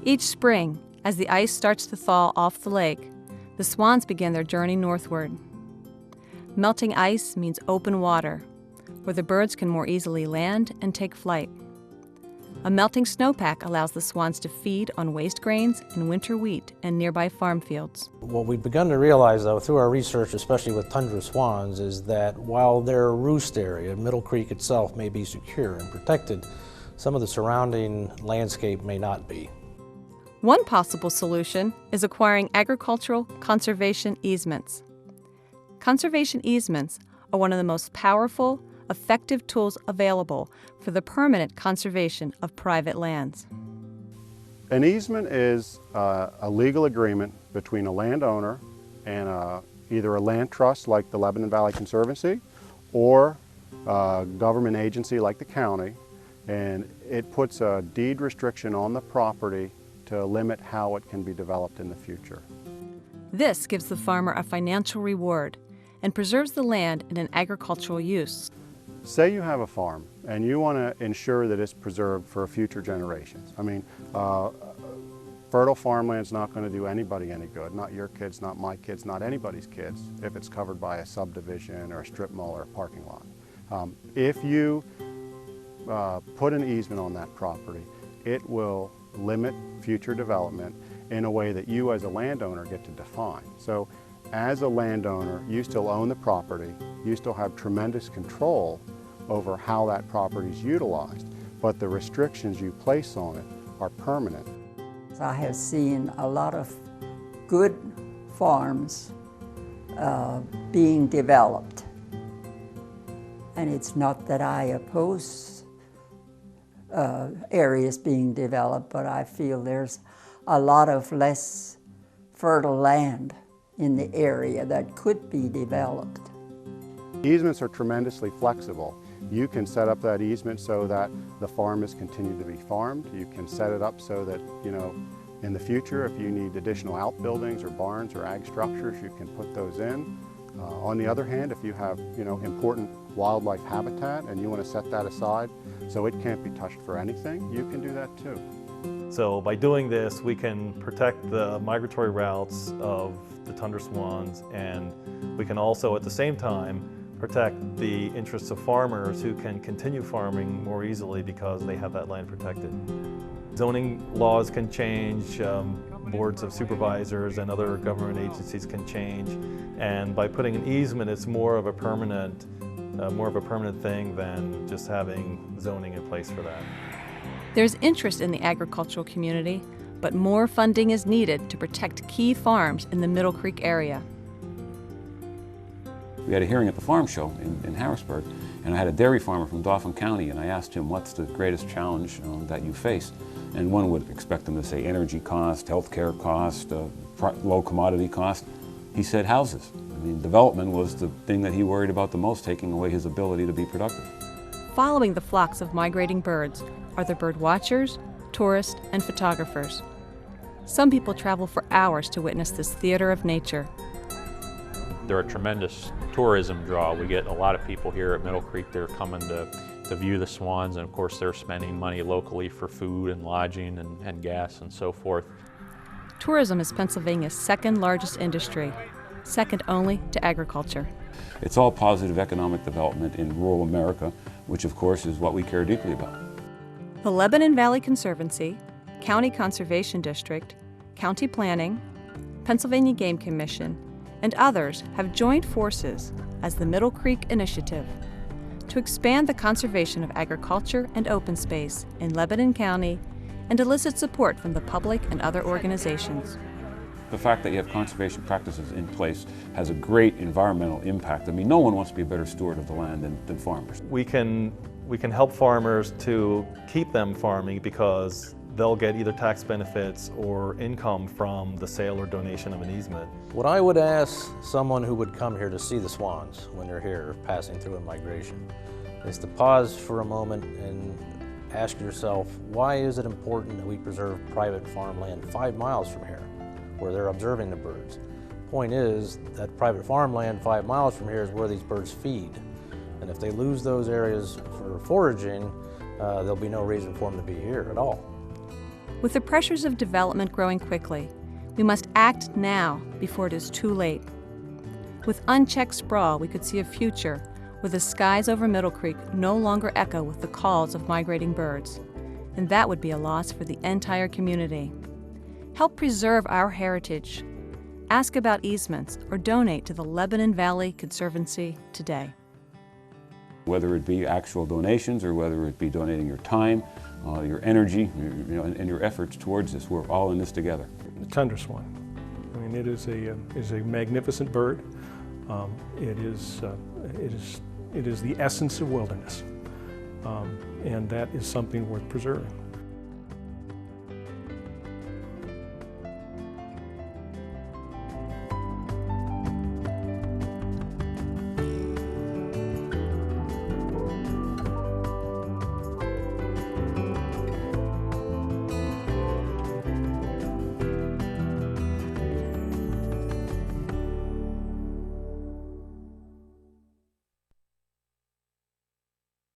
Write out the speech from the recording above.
Each spring, as the ice starts to thaw off the lake, the swans begin their journey northward. Melting ice means open water, where the birds can more easily land and take flight. A melting snowpack allows the swans to feed on waste grains and winter wheat in nearby farm fields. What we've begun to realize, though, through our research, especially with tundra swans, is that while their roost area, Middle Creek itself, may be secure and protected, some of the surrounding landscape may not be. One possible solution is acquiring agricultural conservation easements. Conservation easements are one of the most powerful, effective tools available for the permanent conservation of private lands. An easement is a legal agreement between a landowner and either a land trust like the Lebanon Valley Conservancy or a government agency like the county, and it puts a deed restriction on the property to limit how it can be developed in the future. This gives the farmer a financial reward and preserves the land in an agricultural use. Say you have a farm and you want to ensure that it's preserved for future generations. I mean, fertile farmland's not going to do anybody any good, not your kids, not my kids, not anybody's kids, if it's covered by a subdivision or a strip mall or a parking lot. If you put an easement on that property, it will limit future development in a way that you as a landowner get to define. So as a landowner, you still own the property, you still have tremendous control over how that property is utilized, but the restrictions you place on it are permanent. I have seen a lot of good farms being developed, and it's not that I oppose areas being developed, but I feel there's a lot of less fertile land in the area that could be developed. Easements are tremendously flexible. You can set up that easement so that the farm is continued to be farmed. You can set it up so that, in the future, if you need additional outbuildings or barns or ag structures, you can put those in. On the other hand, if you have, important wildlife habitat and you want to set that aside so it can't be touched for anything, you can do that too. So by doing this, we can protect the migratory routes of the tundra swans, and we can also at the same time protect the interests of farmers who can continue farming more easily because they have that land protected. Zoning laws can change, boards of supervisors and other government agencies can change, and by putting an easement, it's more of a permanent thing than just having zoning in place for that. There's interest in the agricultural community, but more funding is needed to protect key farms in the Middle Creek area. We had a hearing at the farm show in Harrisburg, and I had a dairy farmer from Dauphin County, and I asked him, what's the greatest challenge that you face? And one would expect him to say energy cost, healthcare cost, low commodity cost. He said houses. I mean, development was the thing that he worried about the most, taking away his ability to be productive. Following the flocks of migrating birds are the bird watchers, tourists, and photographers. Some people travel for hours to witness this theater of nature. They're a tremendous tourism draw. We get a lot of people here at Middle Creek. They're coming to view the swans, and of course they're spending money locally for food and lodging and gas and so forth. Tourism is Pennsylvania's second largest industry, second only to agriculture. It's all positive economic development in rural America, which of course is what we care deeply about. The Lebanon Valley Conservancy, County Conservation District, County Planning, Pennsylvania Game Commission, and others have joined forces as the Middle Creek Initiative to expand the conservation of agriculture and open space in Lebanon County and elicit support from the public and other organizations. The fact that you have conservation practices in place has a great environmental impact. I mean, no one wants to be a better steward of the land than farmers. We can help farmers to keep them farming because they'll get either tax benefits or income from the sale or donation of an easement. What I would ask someone who would come here to see the swans when they're here passing through in migration is to pause for a moment and ask yourself, why is it important that we preserve private farmland 5 miles from here where they're observing the birds? Point is that private farmland 5 miles from here is where these birds feed. And if they lose those areas for foraging, there'll be no reason for them to be here at all. With the pressures of development growing quickly, we must act now before it is too late. With unchecked sprawl, we could see a future where the skies over Middle Creek no longer echo with the calls of migrating birds, and that would be a loss for the entire community. Help preserve our heritage. Ask about easements or donate to the Lebanon Valley Conservancy today. Whether it be actual donations or whether it be donating your time, your energy, and your efforts towards this, we're all in this together. The tundra swan. I mean, it is a magnificent bird. It is the essence of wilderness, and that is something worth preserving.